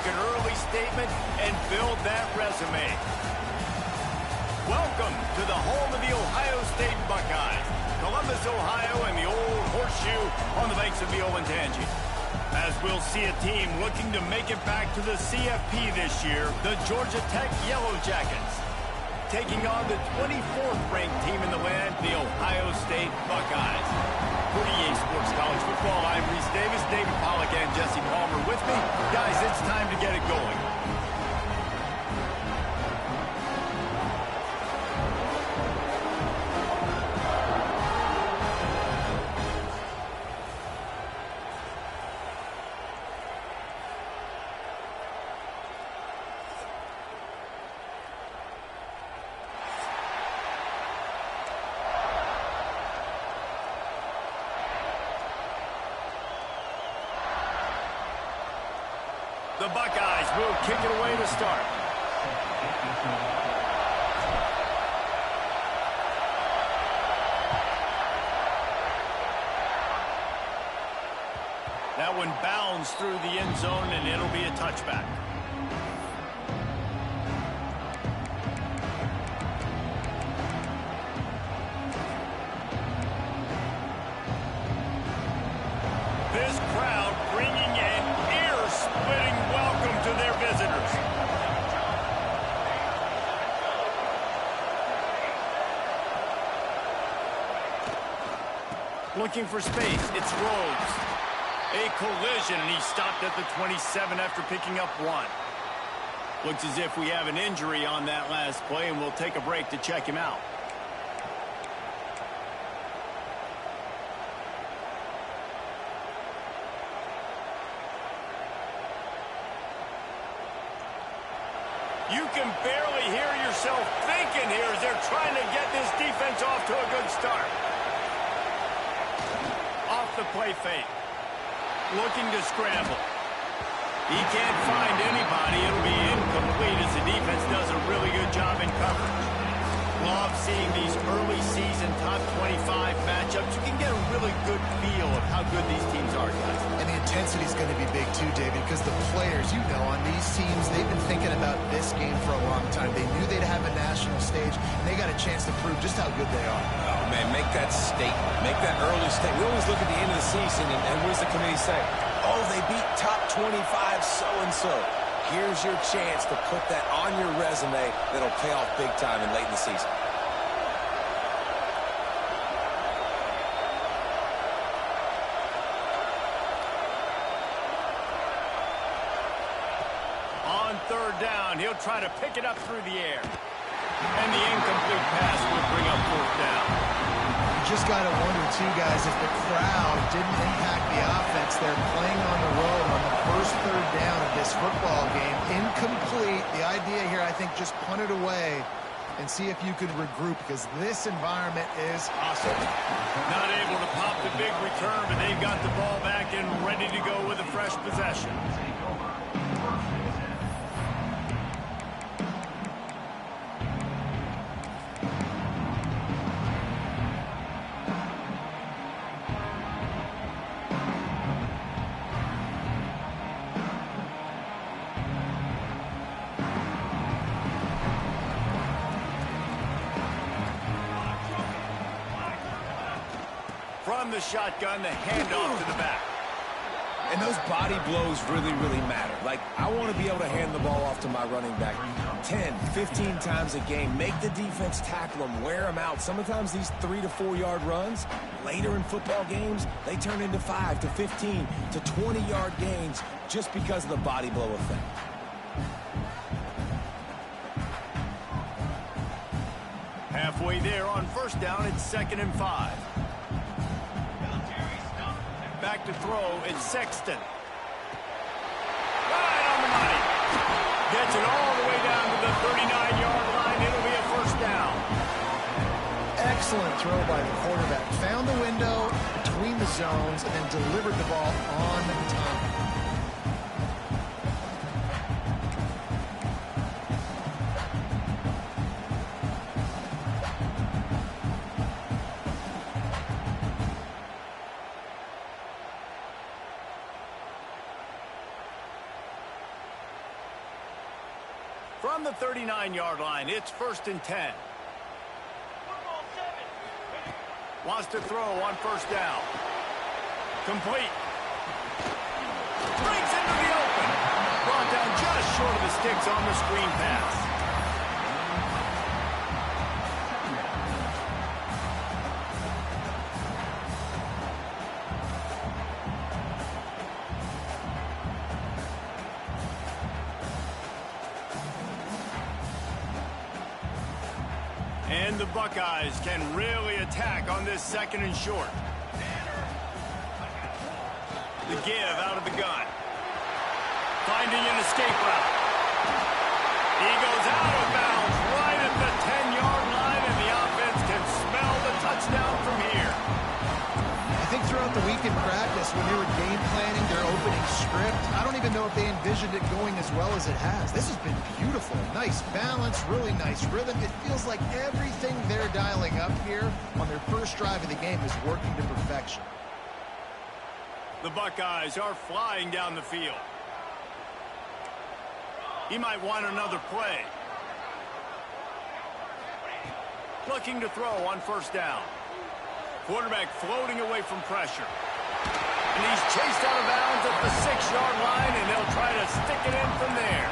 an early statement and build that resume. Welcome to the home of the Ohio State Buckeyes, Columbus, Ohio, and the old horseshoe on the banks of the Olentangy. As we'll see a team looking to make it back to the CFP this year, the Georgia Tech Yellow Jackets, taking on the 24th ranked team in the land, the Ohio State Buckeyes. For EA Sports College Football, I'm Reese Davis, David Pollack, and Jesse Palmer with me. Guys, it's time to get it going. The Buckeyes will kick it away to start. That one bounds through the end zone, and it'll be a touchback. This crowd bringing an ear-splitting welcome to their visitors. Looking for space, it's Rhodes. A collision, and he stopped at the 27 after picking up one. Looks as if we have an injury on that last play, and we'll take a break to check him out. You can barely hear yourself thinking here as they're trying to get this defense off to a good start. Off the play fake. Looking to scramble. He can't find anybody. It'll be incomplete as the defense does a really good job in coverage. Love seeing these early season top 25 matchups. You can get a really good feel of how good these teams are, guys. And the intensity is going to be big too, David, because the players, you know, on these teams, they've been thinking about this game for a long time. They knew they'd have a national stage, and they got a chance to prove just how good they are. Oh, man, make that statement. Make that early statement. We always look at the end of the season, and what does the committee say? Oh, they beat top 25 so-and-so. Here's your chance to put that on your resume that'll pay off big time in late in the season. On third down, he'll try to pick it up through the air. And the incomplete pass will bring up fourth down. You just got to wonder, too, guys, if the crowd didn't impact the offense. They're playing on the road on the first third down of this football game. Incomplete. The idea here, I think, just punt it away and see if you could regroup, because this environment is awesome. Not able to pop the big return, but they've got the ball back and ready to go with a fresh possession. From the shotgun, the handoff to the back. And those body blows really, really matter. Like, I want to be able to hand the ball off to my running back 10, 15 times a game. Make the defense tackle them, wear them out. Sometimes these 3 to 4 yard runs, later in football games, they turn into 5 to 15 to 20 yard gains just because of the body blow effect. Halfway there on first down, it's 2nd and 5. Back to throw, it's Sexton. Right on the money. Gets it all the way down to the 39-yard line. It'll be a first down. Excellent throw by the quarterback. Found the window between the zones and then delivered the ball on time. From the 39-yard line, it's 1st and 10. Wants to throw on 1st down. Complete. Brings into the open. Brought down just short of the sticks on the screen pass. And the Buckeyes can really attack on this 2nd and short. The give out of the gun. Finding an escape route. He goes out of bounds right at the 10-yard line, and the offense can smell the touchdown from here. I think throughout the week in practice, when they were game planning their opening script, I don't even know if they envisioned it going as well as it has. This has been beautiful. Nice balance, really nice rhythm. It feels like everything they're dialing up here on their first drive of the game is working to perfection. The Buckeyes are flying down the field. He might want another play. Looking to throw on 1st down. Quarterback floating away from pressure. And he's chased out of bounds at the 6-yard line, and they'll try to stick it in from there.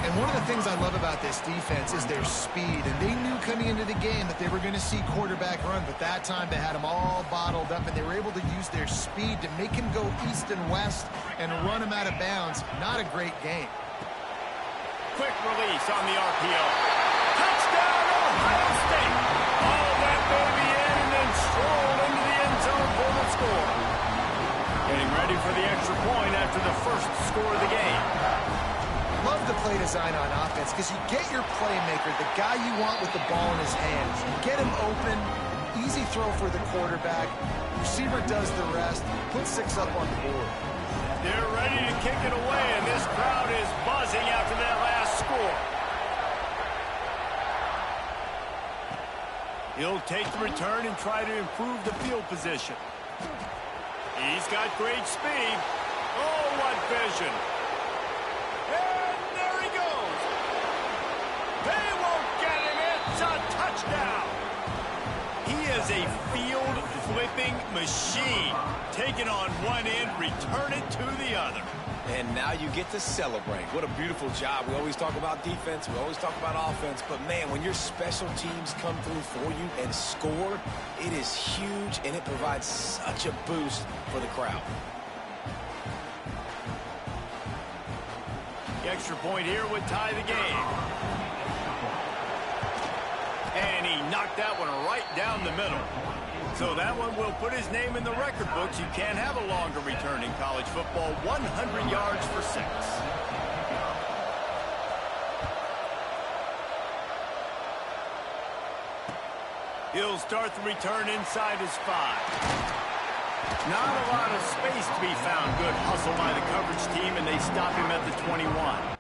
And one of the things I love about this defense is their speed. And they knew coming into the game that they were going to see quarterback run, but that time they had him all bottled up, and they were able to use their speed to make him go east and west and run him out of bounds. Not a great game. Quick release on the RPO. Touchdown, Ohio State. All that baby in and then stroll into the end zone for the score. Getting ready for the extra point after the first score of the game. Love the play design on offense because you get your playmaker, the guy you want with the ball in his hands. You get him open, easy throw for the quarterback. Receiver does the rest. Put 6 up on the board. They're ready to kick it away, and this crowd is buzzing after that last score. He'll take the return and try to improve the field position. He's got great speed. Oh, what vision. And there he goes. They won't get him. It's a touchdown. He is a field-flipping machine. Taking on one end, return it to the other. And now you get to celebrate. What a beautiful job. We always talk about defense. We always talk about offense. But, man, when your special teams come through for you and score, it is huge, and it provides such a boost for the crowd. The extra point here would tie the game. And he knocked that one right down the middle. So that one will put his name in the record books. You can't have a longer return in college football. 100 yards for 6. He'll start the return inside his 5. Not a lot of space to be found. Good hustle by the coverage team, and they stop him at the 21.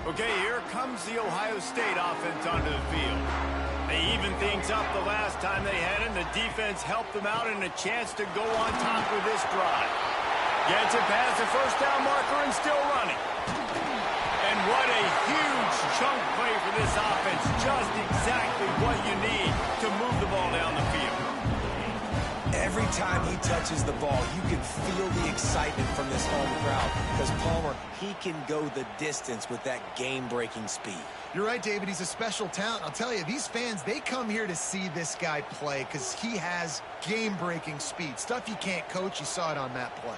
Okay, here comes the Ohio State offense onto the field. They even things up the last time they had him. The defense helped them out and a chance to go on top with this drive. Gets it past the 1st down marker and still running. And what a huge chunk play for this offense. Just exactly what you need to move the ball down the field. Every time he touches the ball, you can feel the excitement from this home crowd because Palmer, he can go the distance with that game-breaking speed. You're right, David. He's a special talent. I'll tell you, these fans, they come here to see this guy play because he has game-breaking speed. Stuff you can't coach. You saw it on that play.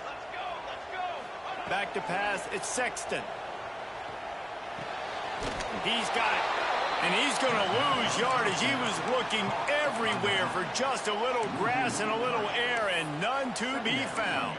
Back to pass. It's Sexton. He's got it. And he's going to lose yardage. He was looking everywhere for just a little grass and a little air, and none to be found.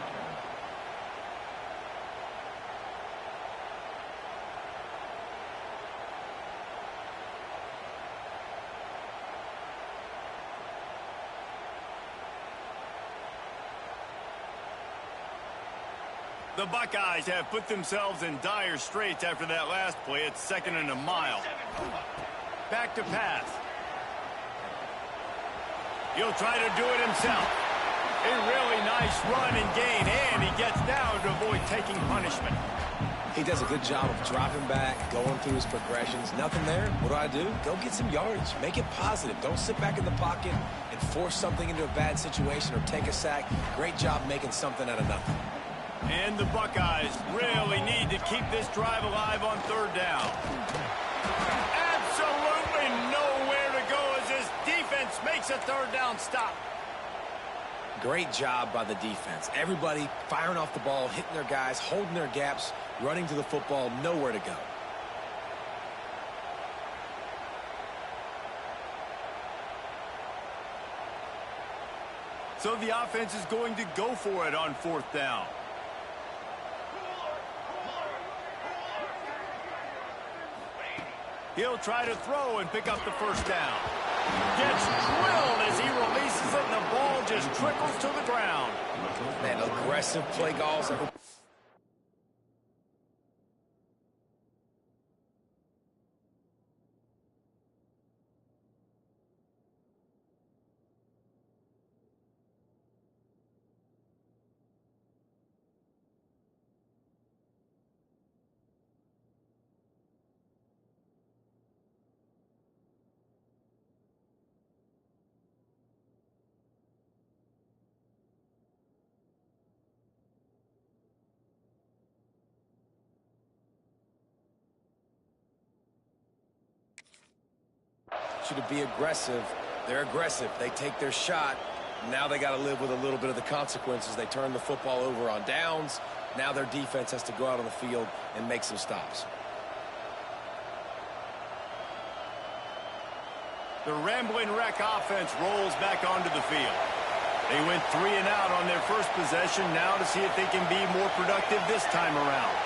The Buckeyes have put themselves in dire straits after that last play. It's 2nd and a mile. Back to pass. He'll try to do it himself. A really nice run and gain, and he gets down to avoid taking punishment. He does a good job of dropping back, going through his progressions. Nothing there. What do? Go get some yardage. Make it positive. Don't sit back in the pocket and force something into a bad situation or take a sack. Great job making something out of nothing. And the Buckeyes really need to keep this drive alive on 3rd down. Absolutely nowhere to go as this defense makes a 3rd down stop. Great job by the defense. Everybody firing off the ball, hitting their guys, holding their gaps, running to the football, nowhere to go. So the offense is going to go for it on 4th down. He'll try to throw and pick up the 1st down. Gets drilled as he releases it, and the ball just trickles to the ground. Man, aggressive play calls. To be aggressive. They're aggressive. They take their shot. Now they got to live with a little bit of the consequences. They turn the football over on downs. Now their defense has to go out on the field and make some stops. The Rambling Wreck offense rolls back onto the field. They went 3 and out on their first possession. Now to see if they can be more productive this time around.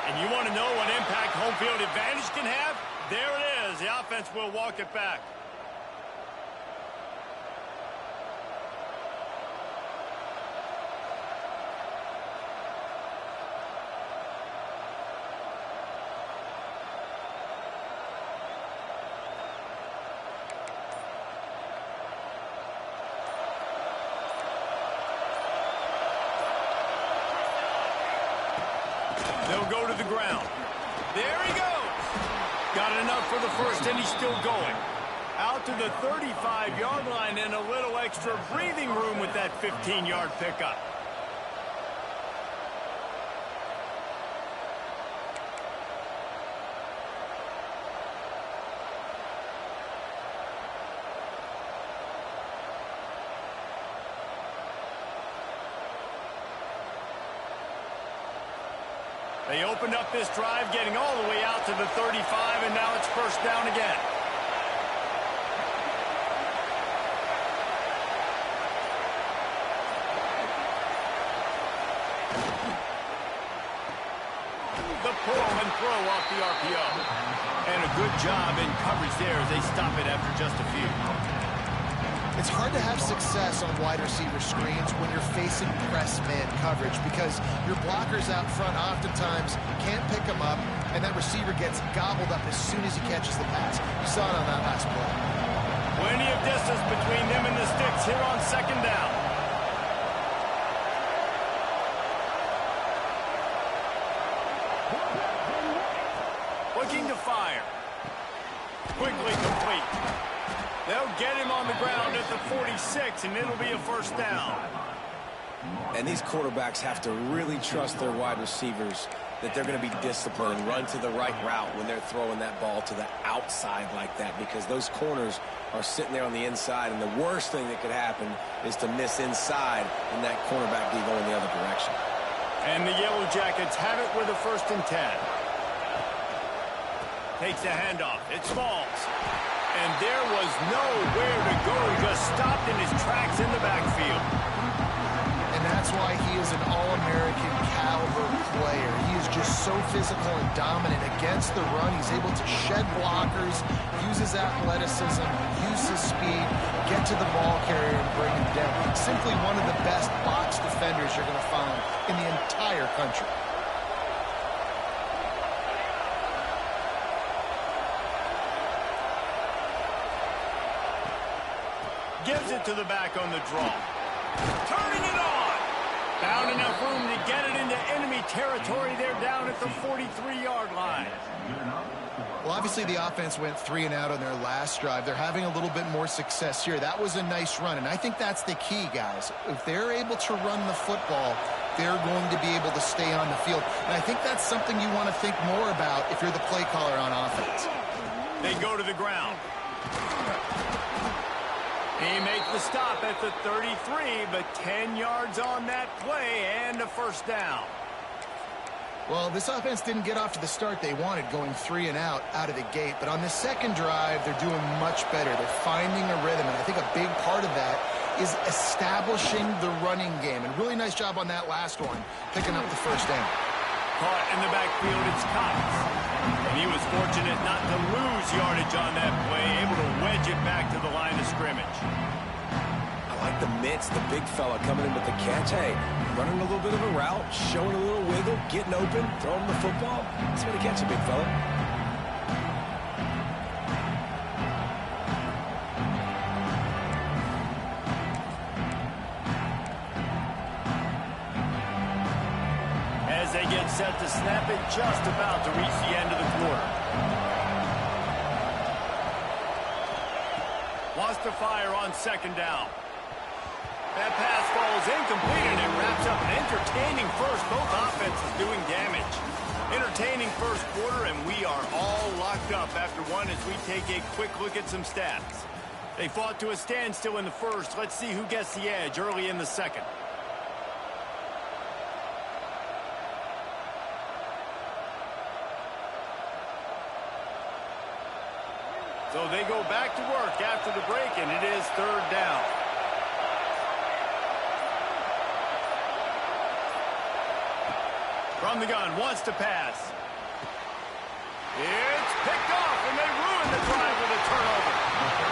And you want to know what impact home field advantage can have? There it is. The offense will walk it back. They'll go to the ground. There he goes. Got enough for the first, and he's still going. Out to the 35-yard line and a little extra breathing room with that 15-yard pickup. They opened up this drive, getting all the way out to the 35, and now it's 1st down again. The pull and throw off the RPO. And a good job in coverage there as they stop it after just a few. It's hard to have success on wide receiver screens when you're facing press man coverage because your blockers out front oftentimes can't pick them up, and that receiver gets gobbled up as soon as he catches the pass. You saw it on that last play. Plenty of distance between them and the sticks here on 2nd down. Looking to fire. Quickly complete. They'll get him on the ground at the 46, and it'll be a 1st down. And these quarterbacks have to really trust their wide receivers that they're going to be disciplined and run to the right route when they're throwing that ball to the outside like that, because those corners are sitting there on the inside, and the worst thing that could happen is to miss inside and that cornerback be going the other direction. And the Yellow Jackets have it with a 1st and 10. Takes a handoff. It's Smalls. And there was nowhere to go. Just stopped in his tracks in the backfield. And that's why he is an All-American caliber player. He is just so physical and dominant against the run. He's able to shed blockers, use his athleticism, use his speed, get to the ball carrier and bring him down. Simply one of the best box defenders you're going to find in the entire country. Gives it to the back on the draw. Turning it on. Found enough room to get it into enemy territory. They're down at the 43-yard line. Well, obviously the offense went 3 and out on their last drive. They're having a little bit more success here. That was a nice run, and I think that's the key, guys. If they're able to run the football, they're going to be able to stay on the field. And I think that's something you want to think more about if you're the play caller on offense. They go to the ground. He makes the stop at the 33, but 10 yards on that play and a 1st down. Well, this offense didn't get off to the start they wanted, going 3 and out of the gate. But on the second drive, they're doing much better. They're finding a rhythm, and I think a big part of that is establishing the running game. And really nice job on that last one, picking up the 1st down. Caught in the backfield, it's Cox. And he was fortunate not to lose yardage on that play, able to wedge it back to the line of scrimmage. I like the mitts, the big fella coming in with the catch. Hey, running a little bit of a route, showing a little wiggle, getting open, throwing the football. That's what he catch, a big fella. As they get set to snap it, just about to reach the end of the quarter. Wants to fire on 2nd down. That pass falls incomplete, and it wraps up an entertaining first. Both offenses doing damage. Entertaining first quarter, and we are all locked up after one as we take a quick look at some stats. They fought to a standstill in the first. Let's see who gets the edge early in the second. So they go back to work after the break, and it is 3rd down. From the gun, wants to pass. It's picked off, and they ruin the drive with a turnover.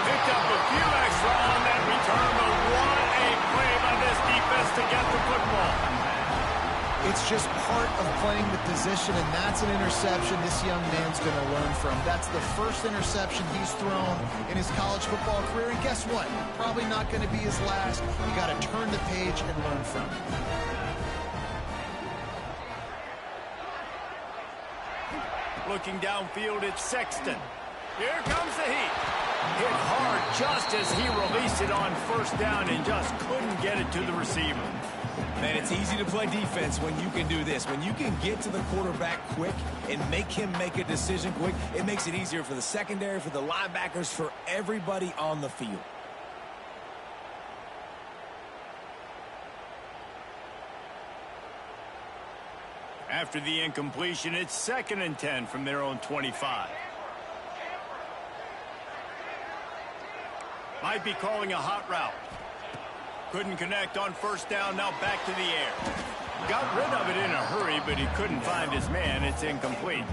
Picked up a few extra on that return, but what a play by this defense to get the football. It's just part of playing the position, and that's an interception this young man's going to learn from. That's the 1st interception he's thrown in his college football career, and guess what? Probably not going to be his last. You got to turn the page and learn from it. Looking downfield, it's Sexton. Here comes the heat. Hit hard just as he released it on 1st down and just couldn't get it to the receiver. Man, it's easy to play defense when you can do this. When you can get to the quarterback quick and make him make a decision quick, it makes it easier for the secondary, for the linebackers, for everybody on the field. After the incompletion, it's 2nd and 10 from their own 25. Might be calling a hot route. Couldn't connect on 1st down, now back to the air. Got rid of it in a hurry, but he couldn't find his man. It's incomplete.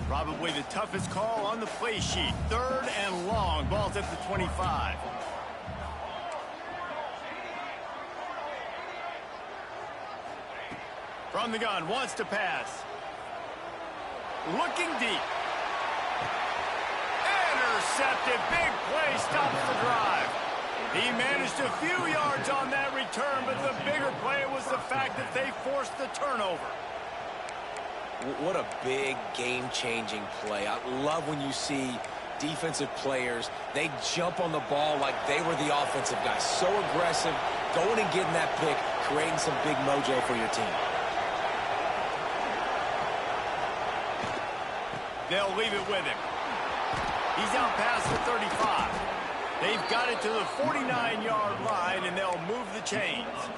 Probably the toughest call on the play sheet. 3rd and long. Ball's at the 25. From the gun, wants to pass. Looking deep. Intercepted. Big play, stops the drive. He managed a few yards on that return, but the bigger play was the fact that they forced the turnover. What a big game-changing play. I love when you see defensive players, they jump on the ball like they were the offensive guys. So aggressive, going and getting that pick, creating some big mojo for your team. They'll leave it with him. He's out past the 35. They've got it to the 49-yard line, and they'll move the chains.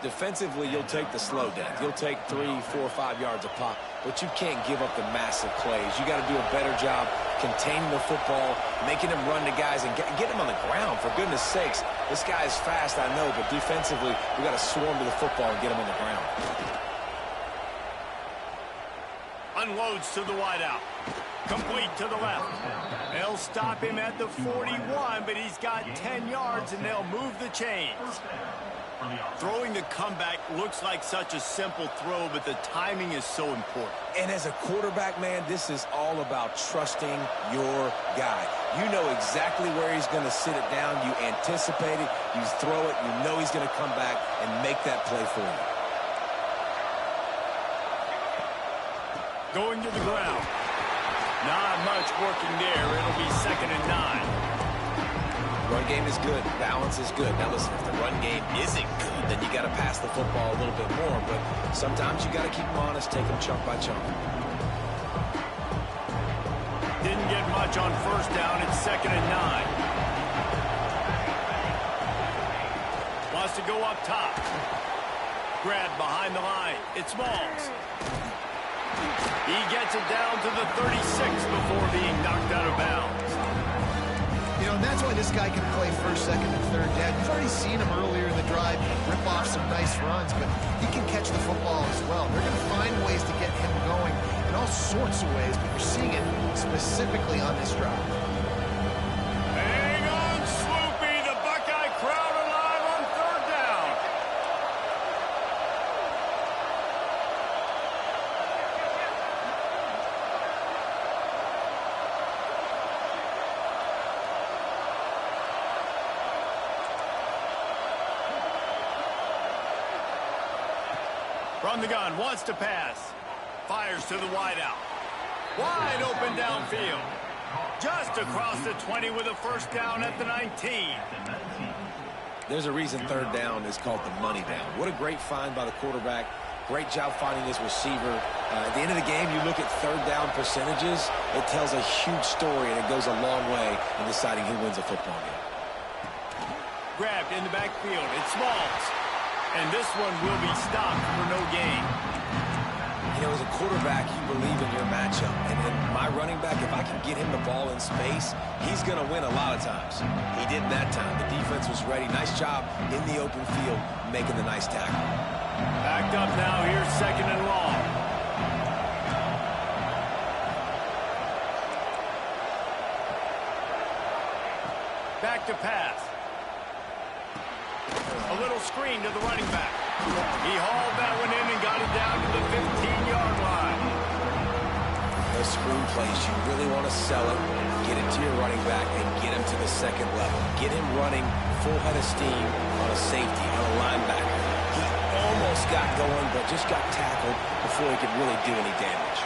Defensively, you'll take the slow down. You'll take 3, 4, 5 yards a pop, but you can't give up the massive plays. You got to do a better job containing the football, making him run to guys, and get him on the ground, for goodness sakes. This guy is fast, I know, but defensively, we got to swarm to the football and get him on the ground. Unloads to the wideout. Complete to the left. They'll stop him at the 41, but he's got 10 yards, and they'll move the chains. Throwing the comeback looks like such a simple throw, but the timing is so important. And as a quarterback, man, this is all about trusting your guy. You know exactly where he's going to sit it down. You anticipate it. You throw it. You know he's going to come back and make that play for you. Going to the ground. Not much working there. It'll be 2nd and 9. Run game is good. Balance is good. Now listen, if the run game isn't good, then you got to pass the football a little bit more. But sometimes you got to keep them honest, take them chunk by chunk. Didn't get much on 1st down. It's 2nd and 9. Wants to go up top. Grab behind the line. It's Smalls. He gets it down to the 36 before being knocked out of bounds. You know, and that's why this guy can play 1st, 2nd, and 3rd down. You've already seen him earlier in the drive rip off some nice runs, but he can catch the football as well. They're going to find ways to get him going in all sorts of ways, but you're seeing it specifically on this drive. Hang on, Sloopy. The Buckeye crowd alive on 3rd down. From the gun, wants to pass. Fires to the wideout. Wide open downfield. Just across the 20 with a 1st down at the 19. There's a reason 3rd down is called the money down. What a great find by the quarterback. Great job finding his receiver. At the end of the game, you look at 3rd down percentages. It tells a huge story, and it goes a long way in deciding who wins a football game. Grabbed in the backfield. It's Smalls. And this one will be stopped for no gain. You know, as a quarterback, you believe in your matchup. And my running back, if I can get him the ball in space, he's going to win a lot of times. He didn't that time. The defense was ready. Nice job in the open field making the nice tackle. Backed up now. Here's 2nd and long. Back to pass. A little screen to the running back. He hauled that one in and got it down to the 15-yard line. Those screen plays, you really want to sell it, get it to your running back, and get him to the 2nd level. Get him running full head of steam on a safety, on a linebacker. He almost got going, but just got tackled before he could really do any damage.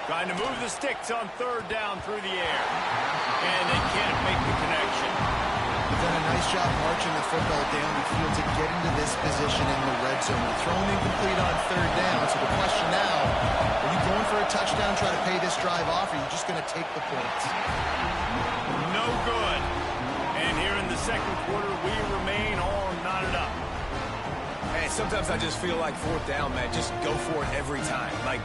Trying to move the sticks on 3rd down through the air. And they can't make the connection. They've done a nice job marching the football down the field to get into this position in the red zone. You're throwing incomplete on 3rd down. So the question now, are you going for a touchdown, try to pay this drive off, or are you just going to take the points? No good. And here in the 2nd quarter, we remain all knotted up. Hey, sometimes I just feel like 4th down, man. Just go for it every time. Like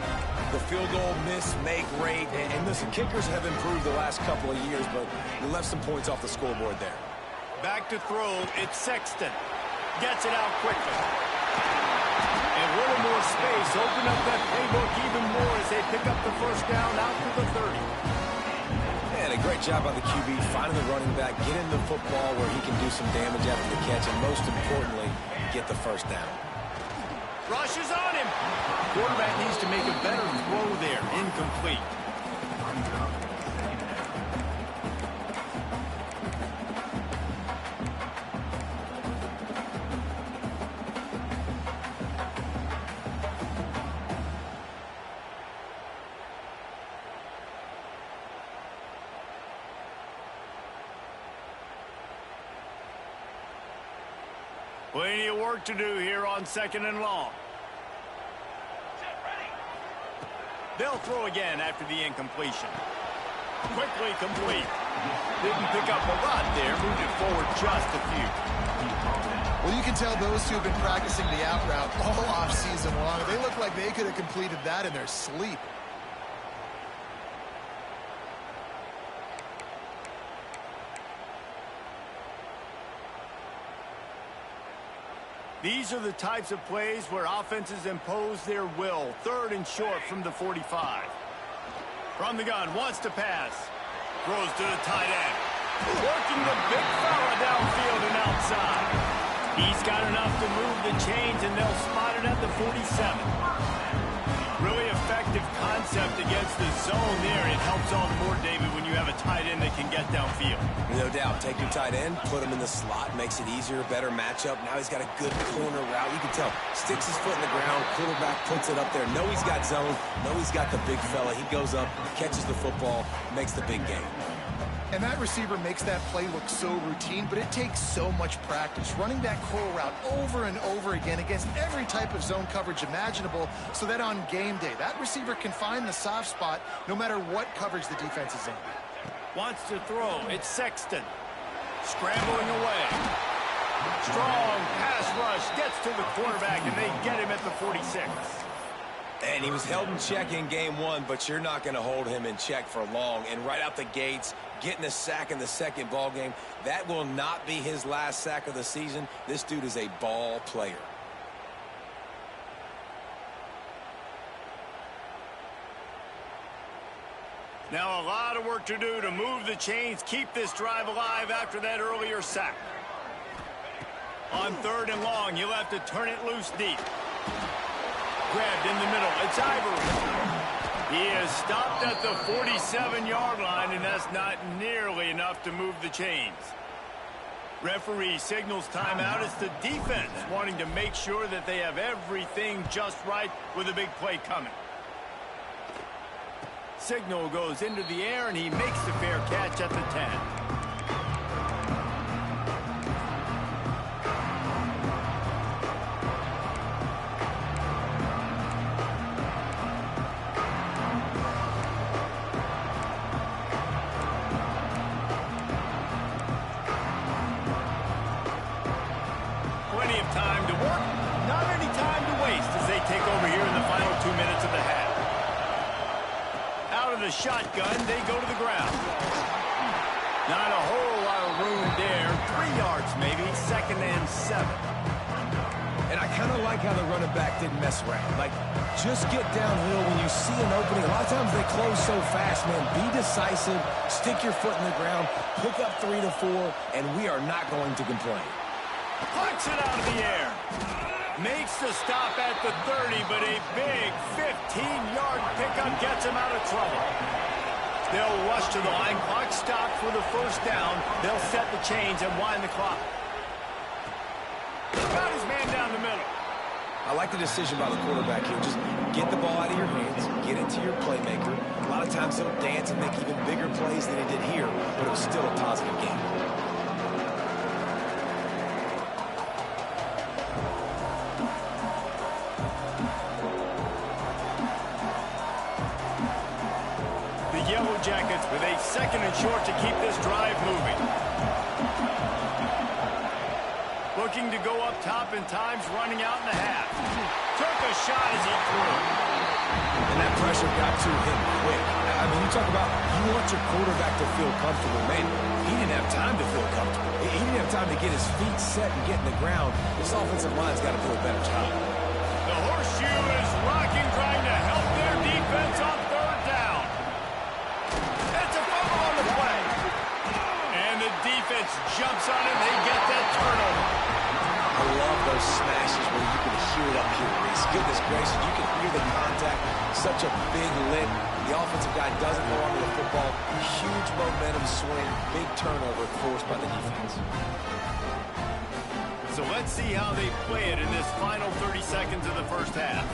the field goal miss, make rate. And listen, kickers have improved the last couple of years, but you left some points off the scoreboard there. Back to throw. It's Sexton. Gets it out quickly. And a little more space. Open up that playbook even more as they pick up the 1st down out to the 30. And a great job by the QB finding the running back, getting the football where he can do some damage after the catch, and most importantly, get the 1st down. Rushes on him. Quarterback needs to make a better throw there. Incomplete. Plenty of work to do here on 2nd and long. They'll throw again after the incompletion. Quickly complete. Didn't pick up a lot there. Moved it forward just a few. Well, you can tell those two have been practicing the out route all off season long. They look like they could have completed that in their sleep. These are the types of plays where offenses impose their will. 3rd and short from the 45. From the gun, wants to pass. Throws to the tight end. Working the big fella downfield and outside. He's got enough to move the chains, and they'll spot it at the 47. Really effective concept against the zone there. It helps all the more, David, when you have a tight end that can get downfield. No doubt. Take your tight end, put him in the slot, makes it easier, better matchup. Now he's got a good corner route. You can tell. Sticks his foot in the ground, quarterback puts it up there. Know he's got zone. Know he's got the big fella. He goes up, catches the football, makes the big game. And that receiver makes that play look so routine, but it takes so much practice running that curl route over and over again against every type of zone coverage imaginable, so that on game day, that receiver can find the soft spot no matter what coverage the defense is in. Wants to throw. It's Sexton. Scrambling away. Strong pass rush. Gets to the quarterback, and they get him at the 46. And he was held in check in game 1, but you're not going to hold him in check for long. And right out the gates, getting a sack in the 2nd ball game, that will not be his last sack of the season. This dude is a ball player. Now a lot of work to do to move the chains, keep this drive alive after that earlier sack. On 3rd and long, he'll have to turn it loose deep. Grabbed in the middle. It's Ivory. He is stopped at the 47-yard line, and that's not nearly enough to move the chains. Referee signals timeout. It's the defense wanting to make sure that they have everything just right with a big play coming. Signal goes into the air, and he makes the fair catch at the 10. Time to work, not any time to waste as they take over here in the final 2 minutes of the half. Out of the shotgun, they go to the ground. Not a whole lot of room there. 3 yards maybe, 2nd and 7. And I kind of like how the running back didn't mess around. Like, just get downhill when you see an opening. A lot of times they close so fast, man. Be decisive, stick your foot in the ground, pick up 3 to 4, and we are not going to complain. Plucks it out of the air. Makes the stop at the 30, but a big 15-yard pickup gets him out of trouble. They'll rush to the line. Clock stopped for the 1st down. They'll set the chains and wind the clock. Got his man down the middle. I like the decision by the quarterback here. Just get the ball out of your hands, get it to your playmaker. A lot of times he'll dance and make even bigger plays than he did here, but it was still a positive game. Yellow Jackets with a 2nd and short to keep this drive moving. Looking to go up top, and time's running out in the half. Took a shot as he threw. And that pressure got to him quick. I mean, you talk about you want your quarterback to feel comfortable. Man, he didn't have time to feel comfortable. He didn't have time to get his feet set and get in the ground. This offensive line's got to do a better job. The horseshoe is rocking, trying to help their defense on 3rd down. It's a fumble on the play. And the defense jumps on it. They get that turnover. I love those smashes where you can hear it up here, Reese. Goodness gracious, you can hear the contact. Such a big lick. The offensive guy doesn't go onto the football. Huge momentum swing. Big turnover forced by the defense. So let's see how they play it in this final 30 seconds of the 1st half.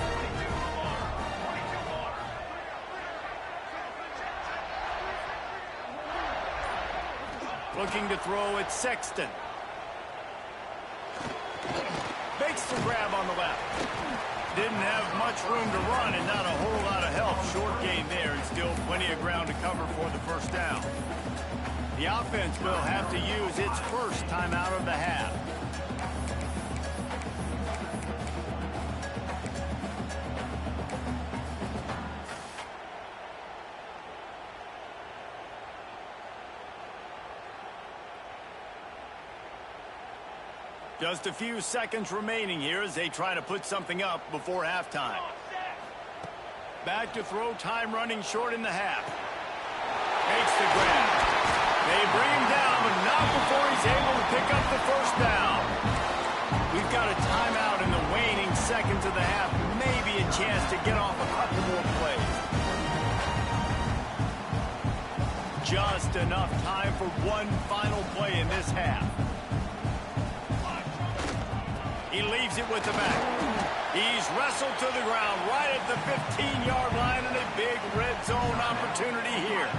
Looking to throw at Sexton. makes the grab on the left. Didn't have much room to run and not a whole lot of help. Short gain there and still plenty of ground to cover for the first down. The offense will have to use its first timeout of the half. Just a few seconds remaining here as they try to put something up before halftime. Back to throw, time running short in the half. Makes the grab. They bring him down, but not before he's able to pick up the first down. We've got a timeout in the waning seconds of the half. Maybe a chance to get off a couple more plays. Just enough time for one final play in this half. He leaves it with the back. He's wrestled to the ground right at the 15-yard line and a big red zone opportunity here.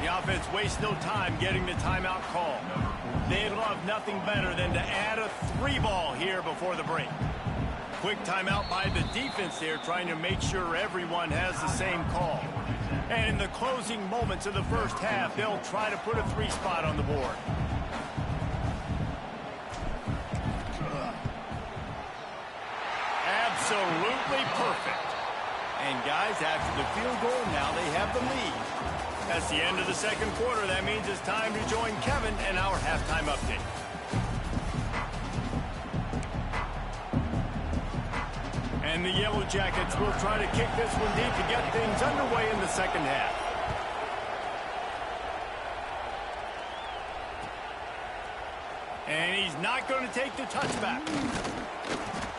The offense wastes no time getting the timeout call. They'd love nothing better than to add a 3-ball here before the break. Quick timeout by the defense there, trying to make sure everyone has the same call. And in the closing moments of the first half, they'll try to put a 3 spot on the board. Absolutely perfect. And guys, after the field goal, now they have the lead. That's the end of the second quarter. That means it's time to join Kevin and our halftime update. And the Yellow Jackets will try to kick this one deep to get things underway in the second half. And he's not going to take the touchback.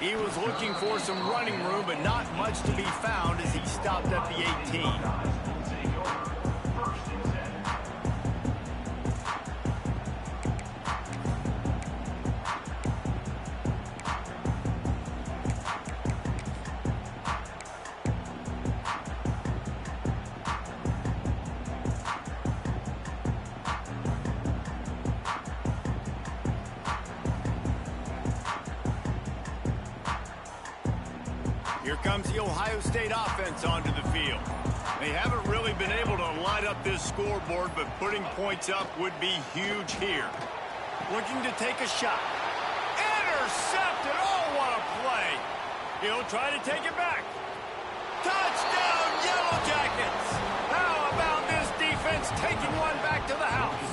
He was looking for some running room, but not much to be found as he stopped at the 18. Here comes the Ohio State offense onto the field. They haven't really been able to light up this scoreboard, but putting points up would be huge here. Looking to take a shot. Intercepted! Oh, what a play! He'll try to take it back. Touchdown, Yellow Jackets! How about this defense taking one back to the house?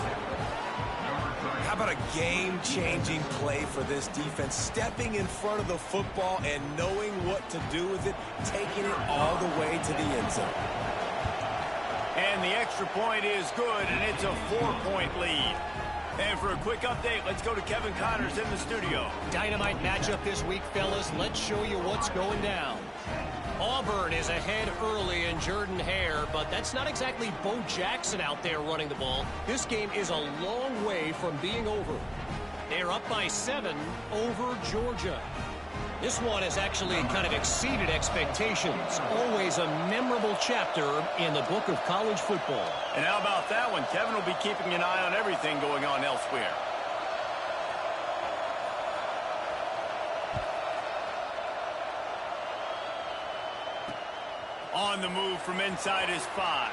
How about a game-changing play for this defense, stepping in front of the football and knowing what to do with it, taking it all the way to the end zone. And the extra point is good, and it's a 4-point lead. And for a quick update, let's go to Kevin Connors in the studio. Dynamite matchup this week, fellas. Let's show you what's going down. Auburn is ahead early in Jordan-Hare, but that's not exactly Bo Jackson out there running the ball. This game is a long way from being over. They're up by 7 over Georgia. This one has actually kind of exceeded expectations. Always a memorable chapter in the book of college football. And how about that one? Kevin will be keeping an eye on everything going on elsewhere. On the move from inside his 5.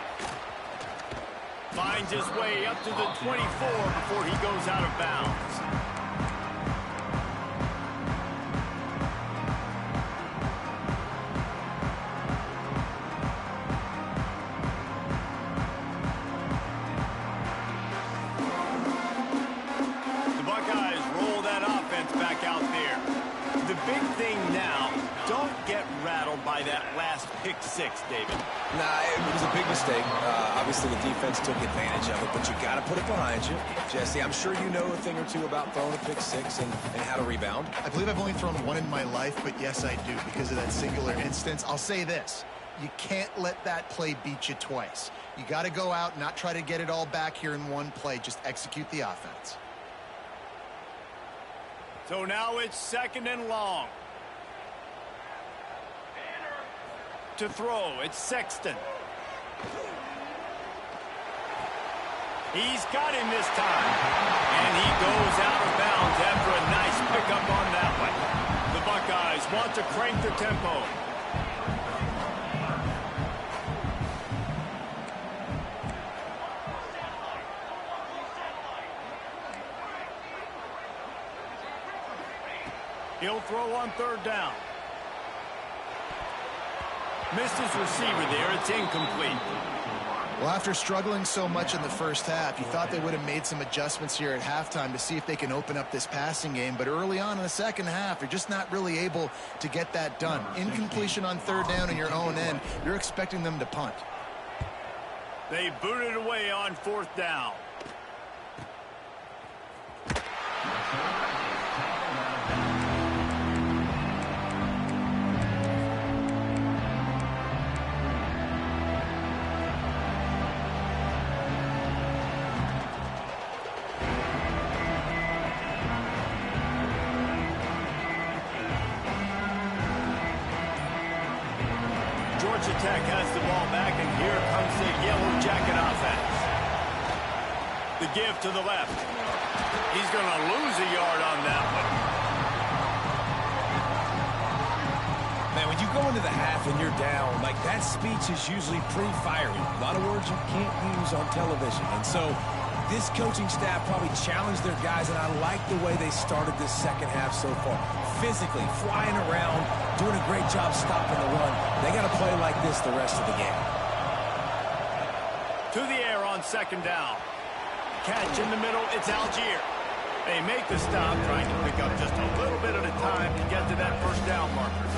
Finds his way up to the 24 before he goes out of bounds. The Buckeyes roll that offense back out there. The big thing now, don't get rattled by that last pick 6, David. Nah, it was a big mistake. Obviously, the defense took advantage of it, but you got to put it behind you. Jesse, I'm sure you know a thing or two about throwing a pick 6 and how to rebound. I believe I've only thrown one in my life, but yes, I do because of that singular instance. I'll say this. You can't let that play beat you twice. You got to go out, not try to get it all back here in one play. Just execute the offense. So now it's 2nd and long. To throw, it's Sexton. He's got him this time. And he goes out of bounds after a nice pickup on that one. Buckeyes want to crank the tempo. He'll throw on third down. Missed his receiver there. It's incomplete. Well, after struggling so much in the first half, you thought they would have made some adjustments here at halftime to see if they can open up this passing game. But early on in the second half, you're just not really able to get that done. Incompletion on third down in your own end. You're expecting them to punt. They booted away on fourth down. Georgia Tech has the ball back, and here comes the Yellow Jacket offense. The give to the left. He's going to lose a yard on that one. Man, when you go into the half and you're down, like that speech is usually pretty fiery. A lot of words you can't use on television. And so this coaching staff probably challenged their guys, and I like the way they started this second half so far. Physically, flying around, doing a great job stopping the run. They got to play like this the rest of the game. To the air on second down. Catch in the middle, it's Algier. They make the stop, trying to pick up just a little bit at a time to get to that first down marker.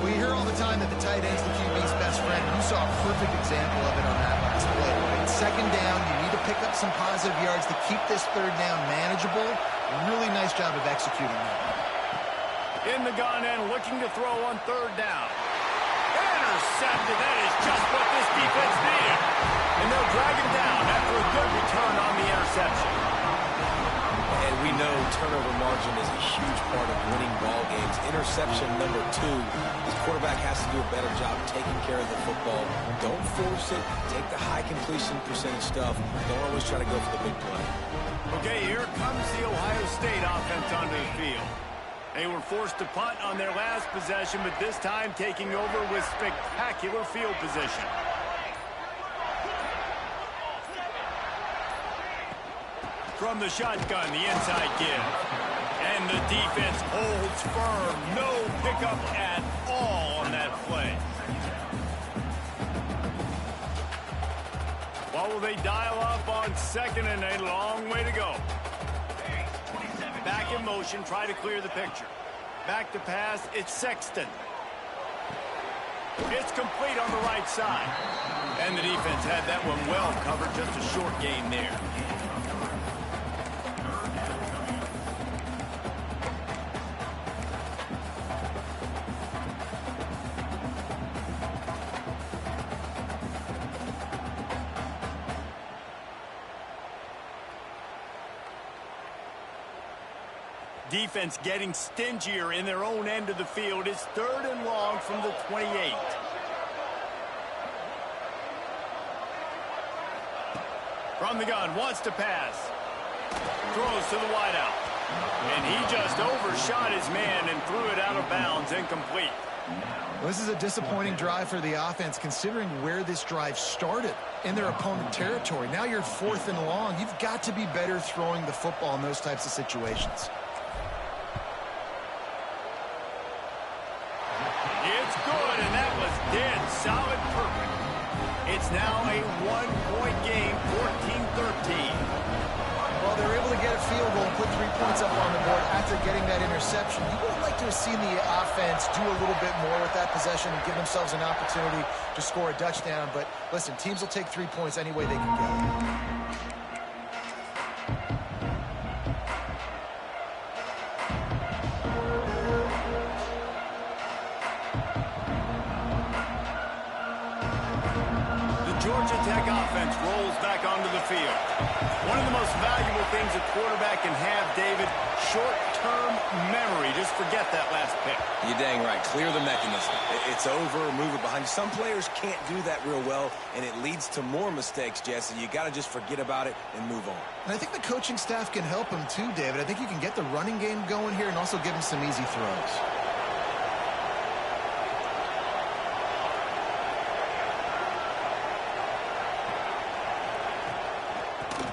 We hear all the time that the tight end's the QB's best friend. You saw a perfect example of it on that last play. Right? Second down, you need to pick up some positive yards to keep this third down manageable. Really nice job of executing that. In the gun and looking to throw on third down. Intercepted. That is just what this defense needed. And they'll drag him down after a good return on the interception. And we know turnover margin is a huge part of winning ball games. Interception number 2. This quarterback has to do a better job taking care of the football. Don't force it. Take the high completion percentage stuff. Don't always try to go for the big play. Okay, here comes the Ohio State offense onto the field. They were forced to punt on their last possession, but this time taking over with spectacular field position. From the shotgun, the inside give. And the defense holds firm. No pickup at all on that play. What will they dial up on second, and a long way to go? Back in motion, try to clear the picture. Back to pass, it's Sexton. It's complete on the right side. And the defense had that one well covered, just a short gain there. Defense getting stingier in their own end of the field. It's third and long from the 28. From the gun, wants to pass. Throws to the wideout. And he just overshot his man and threw it out of bounds, incomplete. Well, this is a disappointing drive for the offense, considering where this drive started in their opponent territory. Now you're fourth and long. You've got to be better throwing the football in those types of situations. It's good, and that was dead solid perfect. It's now a one-point game, 14-13. Well, they were able to get a field goal and put 3 points up on the board after getting that interception. You would have liked to have seen the offense do a little bit more with that possession and give themselves an opportunity to score a touchdown. But listen, teams will take 3 points any way they can get it. Georgia Tech offense rolls back onto the field. One of the most valuable things a quarterback can have, David, short-term memory. Just forget that last pick. You're dang right. Clear the mechanism. It's over, move it behind you. Some players can't do that real well, and it leads to more mistakes, Jesse. You got to just forget about it and move on. And I think the coaching staff can help him too, David. I think you can get the running game going here and also give him some easy throws.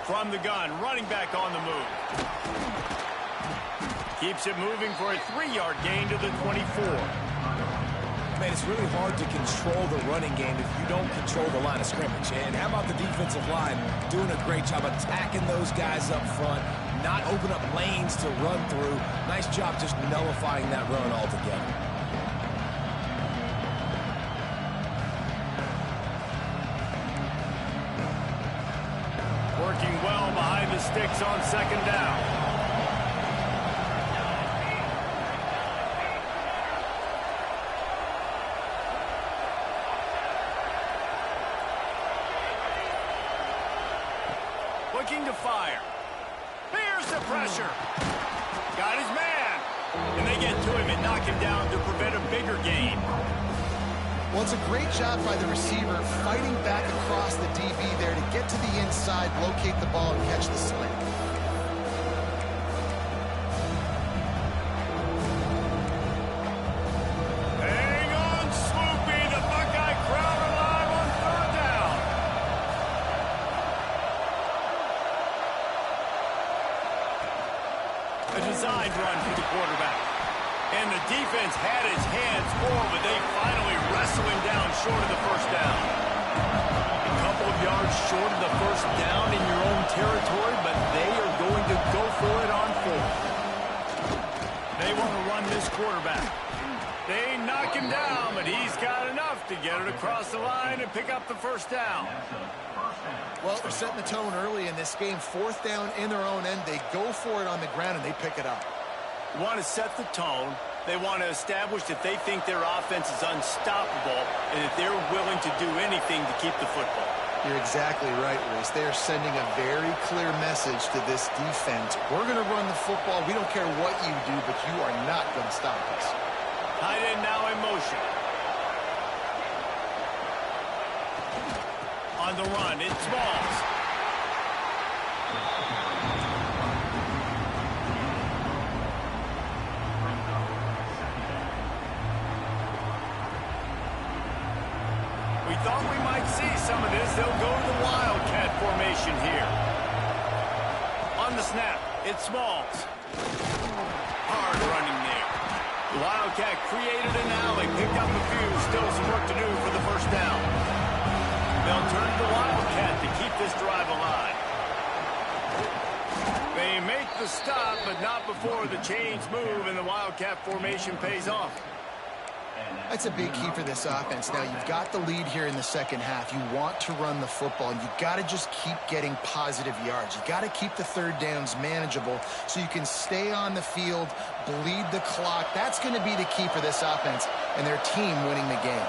From the gun, running back on the move. Keeps it moving for a 3-yard gain to the 24. Man, it's really hard to control the running game if you don't control the line of scrimmage. And how about the defensive line doing a great job attacking those guys up front, not open up lanes to run through. Nice job just nullifying that run altogether. Working well behind the sticks on second down. Looking to fire. Here's the pressure. Got his man. And they get to him and knock him down to prevent a bigger gain. Well, it's a great job by the receiver fighting back across the DB there to get to the inside, locate the ball, and catch the sling. Hang on, Swoopy. The Buckeye crowd alive on third down. A designed run for the quarterback. And the defense had his hands full, but they finally wrestle him down short of the first down. A couple of yards short of the first down in your own territory, but they are going to go for it on fourth. They want to run this quarterback. They knock him down, but he's got enough to get it across the line and pick up the first down. Well, they're setting the tone early in this game. Fourth down in their own end. They go for it on the ground, and they pick it up. Want to set the tone. They want to establish that they think their offense is unstoppable and that they're willing to do anything to keep the football. You're exactly right, Reese. They are sending a very clear message to this defense. We're going to run the football. We don't care what you do, but you are not going to stop us. Tight end now in motion. On the run, it's Smalls. We thought we might see some of this. They'll go to the Wildcat formation here. On the snap, it's Smalls. Hard running there. The Wildcat created an alley, picked up a few, still some work to do for the first down. They'll turn to the Wildcat to keep this drive alive. They make the stop, but not before the chains move and the Wildcat formation pays off. That's a big key for this offense. Now, you've got the lead here in the second half. You want to run the football, and you've got to just keep getting positive yards. You've got to keep the third downs manageable so you can stay on the field, bleed the clock. That's going to be the key for this offense and their team winning the game.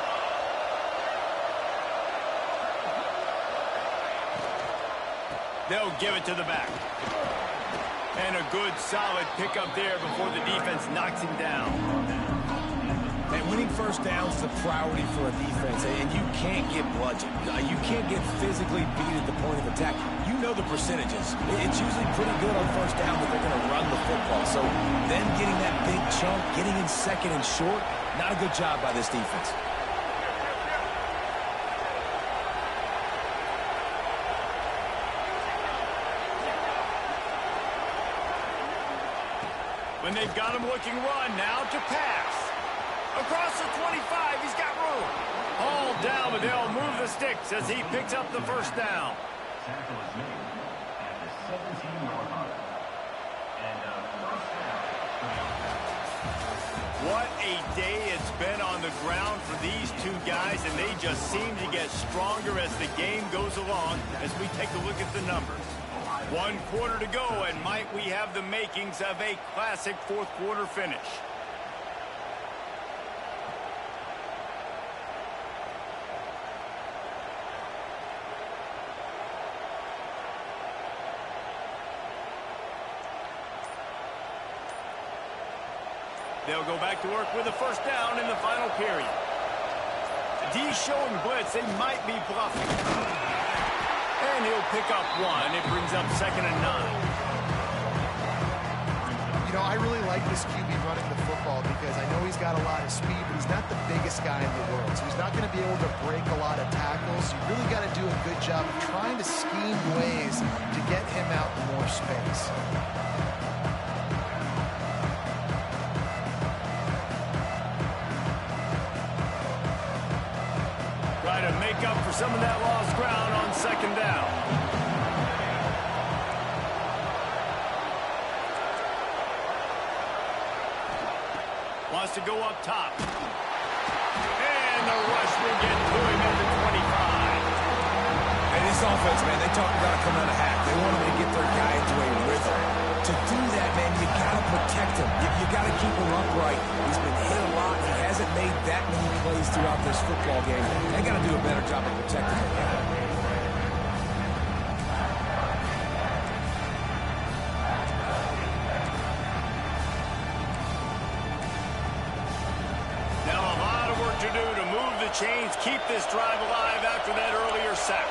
They'll give it to the back. And a good, solid pickup there before the defense knocks him down. And winning first downs is a priority for a defense, and you can't get bludgeoned. You can't get physically beat at the point of attack. You know the percentages. It's usually pretty good on first down that they're going to run the football. So then getting that big chunk, getting in second and short, not a good job by this defense. When they've got him looking run, now to pass. Across the 25, he's got room. All down, but they'll move the sticks as he picks up the first down. Tackle is made at the 17-yard line. And first down. What a day it's been on the ground for these two guys, and they just seem to get stronger as the game goes along as we take a look at the numbers. 1 quarter to go, and might we have the makings of a classic fourth quarter finish. They'll go back to work with a first down in the final period. D showing blitz, they might be bluffing. And he'll pick up one. It brings up 2nd and 9. You know, I really like this QB running the football because I know he's got a lot of speed, but he's not the biggest guy in the world. So he's not going to be able to break a lot of tackles. You really got to do a good job of trying to scheme ways to get is. Try to make up for some of that lost ground on second down. Wants to go up top. And the rush will get to him at the 25. Hey, this offense, man, they talk about coming out of hack. They want him to get their guy into a rhythm. To do that, man, you got to protect him. You got to keep him upright. He's been hit a lot. He hasn't made that many plays throughout this football game. They got to do a better job of protecting him. Now a lot of work to do to move the chains, keep this drive alive after that earlier sack.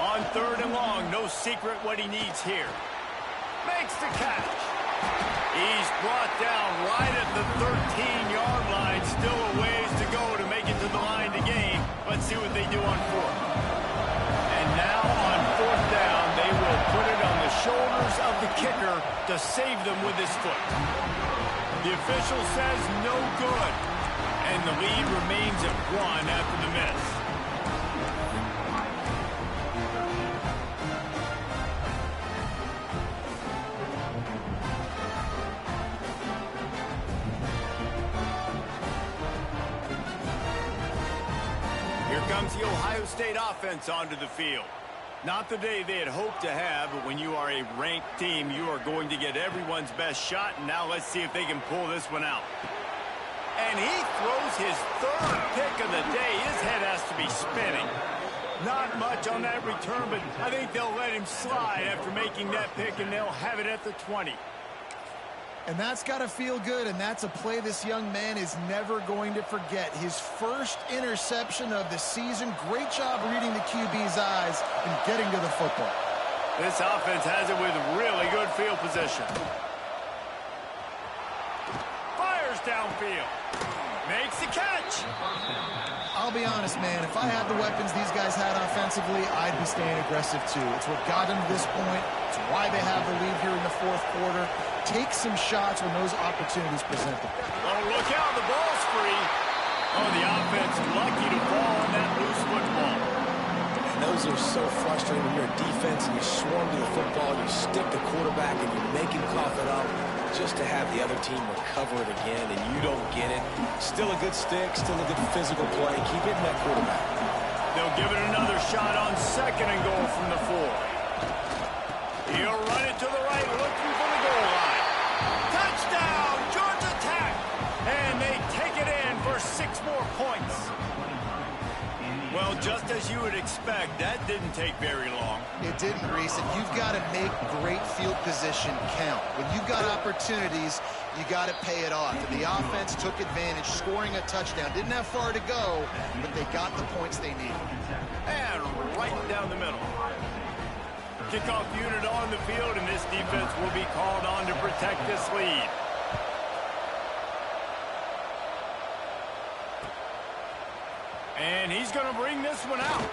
On third and long, no secret what he needs here. Makes the catch. He's brought down right at the 13-yard line. Still a ways to go to make it to the line to gain. Let's see what they do on fourth. And now on fourth down, they will put it on the shoulders of the kicker to save them with his foot. The official says no good. And the lead remains at 1 after the miss. Comes the Ohio State offense onto the field. Not the day they had hoped to have, but when you are a ranked team, you are going to get everyone's best shot, and now let's see if they can pull this one out. And he throws his third pick of the day. His head has to be spinning. Not much on that return, but I think they'll let him slide after making that pick, and they'll have it at the 20. And that's got to feel good, and that's a play this young man is never going to forget. His first interception of the season. Great job reading the QB's eyes and getting to the football. This offense has it with really good field position. Fires downfield. Makes the catch. I'll be honest, man. If I had the weapons these guys had offensively, I'd be staying aggressive too. It's what got them to this point. It's why they have the lead here in the fourth quarter. Take some shots when those opportunities present them. Oh, look out. The ball's free. Oh, the offense lucky to fall on that loose football. And those are so frustrating when you're a defense and you swarm to the football, you stick the quarterback, and you make him cough it up just to have the other team recover it again, and you don't get it. Still a good stick, still a good physical play. Keep hitting that quarterback. They'll give it another shot on second and goal from the 4. He'll run it to the right, looking for the goal line. Touchdown, Georgia Tech! And they take it in for 6 more points. Well, just as you would expect, that didn't take very long. It didn't, Reese, and you've got to make great field position count. When you've got opportunities, you got to pay it off. And the offense took advantage, scoring a touchdown. Didn't have far to go, but they got the points they needed. And right down the middle. Kickoff unit on the field, and this defense will be called on to protect this lead. And he's going to bring this one out.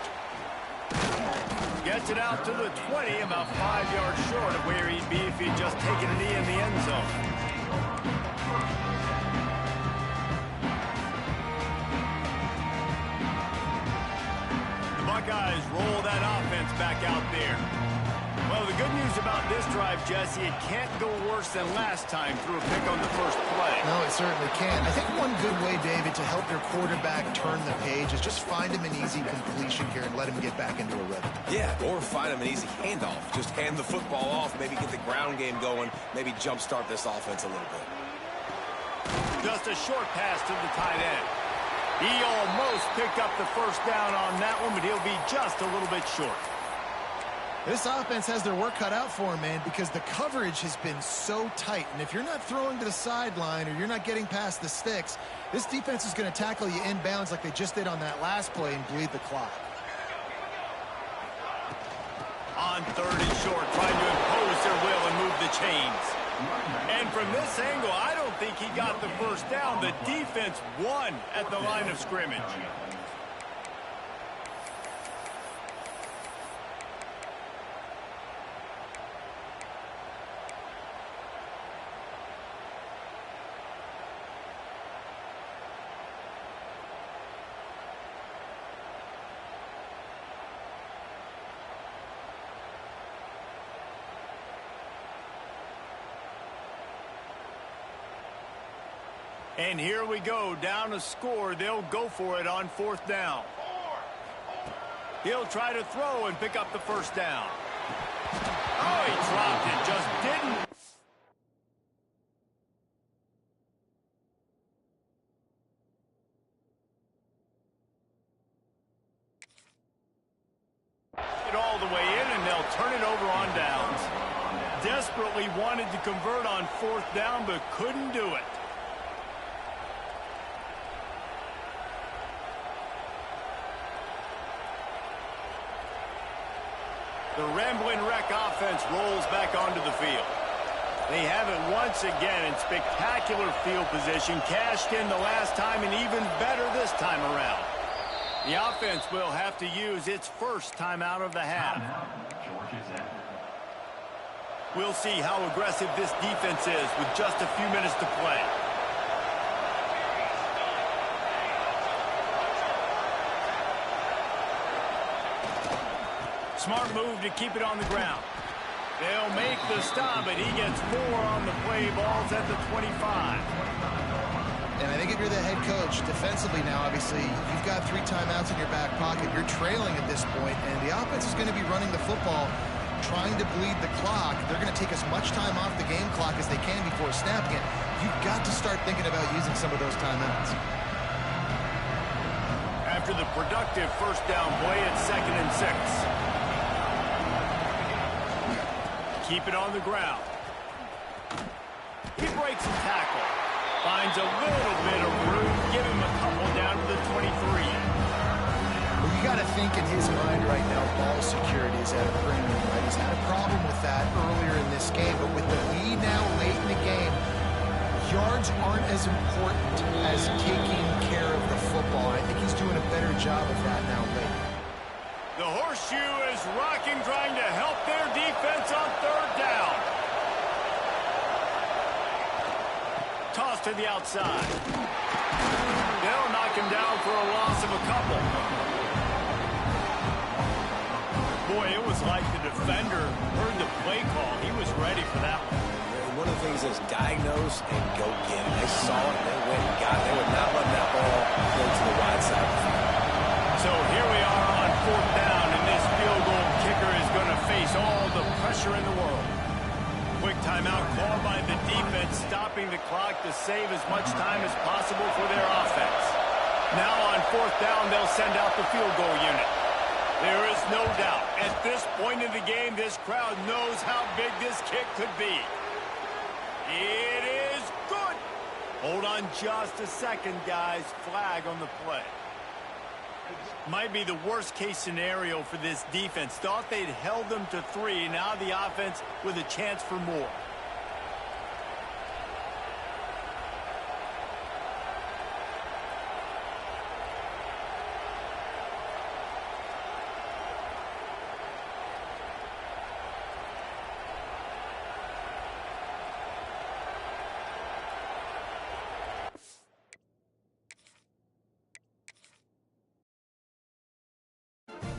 Gets it out to the 20, about 5 yards short of where he'd be if he'd just taken a knee in the end zone. The Buckeyes roll that offense back out there. Well, the good news about this drive, Jesse, it can't go worse than last time through a pick on the first play. No, it certainly can. I think one good way, David, to help your quarterback turn the page is just find him an easy completion here and let him get back into a rhythm. Yeah, or find him an easy handoff. Just hand the football off, maybe get the ground game going, maybe jumpstart this offense a little bit. Just a short pass to the tight end. He almost picked up the first down on that one, but he'll be just a little bit short. This offense has their work cut out for them, man, because the coverage has been so tight. And if you're not throwing to the sideline or you're not getting past the sticks, this defense is going to tackle you inbounds like they just did on that last play and bleed the clock. On on 3rd and short, trying to impose their will and move the chains. And from this angle, I don't think he got the first down. The defense won at the line of scrimmage. And here we go, down a score. They'll go for it on 4th down. He'll try to throw and pick up the first down. Oh, he dropped it, just didn't. It all the way in, and they'll turn it over on downs. Desperately wanted to convert on 4th down, but couldn't do it. The Ramblin' Wreck offense rolls back onto the field. They have it once again in spectacular field position, cashed in the last time and even better this time around. The offense will have to use its first timeout of the half. We'll see how aggressive this defense is with just a few minutes to play. Smart move to keep it on the ground. They'll make the stop, and he gets 4 on the play. Ball's at the 25. And I think if you're the head coach, defensively now, obviously, you've got 3 timeouts in your back pocket. You're trailing at this point, and the offense is going to be running the football, trying to bleed the clock. They're going to take as much time off the game clock as they can before snapping it. You've got to start thinking about using some of those timeouts. After the productive first down play, it's 2nd and 6. Keep it on the ground. He breaks a tackle. Finds a little bit of room. Give him a couple down to the 23. Well, you got to think in his mind right now, ball security is at a premium, right? He's had a problem with that earlier in this game, but with the lead now late in the game, yards aren't as important as taking care of the football. I think he's doing a better job of that now late. The horseshoe is rocking, trying to help their defense on 3rd down. Toss to the outside. They'll knock him down for a loss of a couple. Boy, it was like the defender heard the play call. He was ready for that one. One of the things is diagnose and go get it. They saw it, they went and got it. They would not let that ball go to the wide side of the field. So here we are on 4th down, and this field goal kicker is going to face all the pressure in the world. Quick timeout called by the defense, stopping the clock to save as much time as possible for their offense. Now on 4th down, they'll send out the field goal unit. There is no doubt, at this point in the game, this crowd knows how big this kick could be. It is good. Hold on just a second, guys. Flag on the play. Might be the worst-case scenario for this defense. Thought they'd held them to 3. Now the offense with a chance for more.